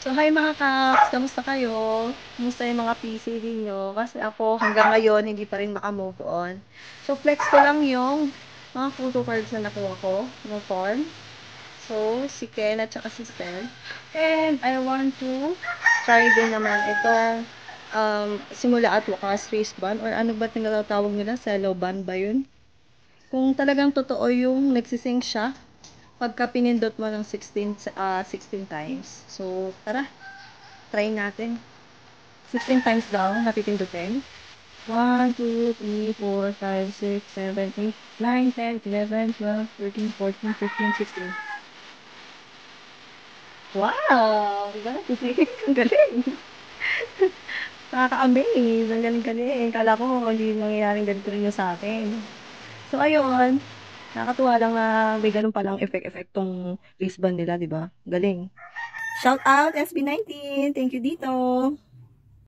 So, hi mga kaps! Kamusta kayo? Kamusta yung mga PC ninyo? Kasi ako hanggang ngayon hindi pa rin makamove on. So, flex ko lang yung mga photo cards na nakuha ko ng form. So, si Ken at saka si Stel. And I want to try din naman itong simula at wakas wristband or ano ba tinatawag nila? Cello band ba yun? Kung talagang totoo yung nagsising siya pagka pinindot mo ng 16 times. So, tara! Try natin. 16 times daw, napipindutin. 1, 2, 3, 4, 5, 6, 7, 8, 9, 10, 11, 12, 13, 14, 15, 16. Wow! Diba? Ang galing. Nakaka-amaze. Ang galing-galing. Kala ko hindi nangyayaring ganito rin yung sa akin. So, ayun. Nakakatuwa lang na may ganun palang effect-effect tong wristband nila, di ba? Galing. Shout out SB19! Thank you dito!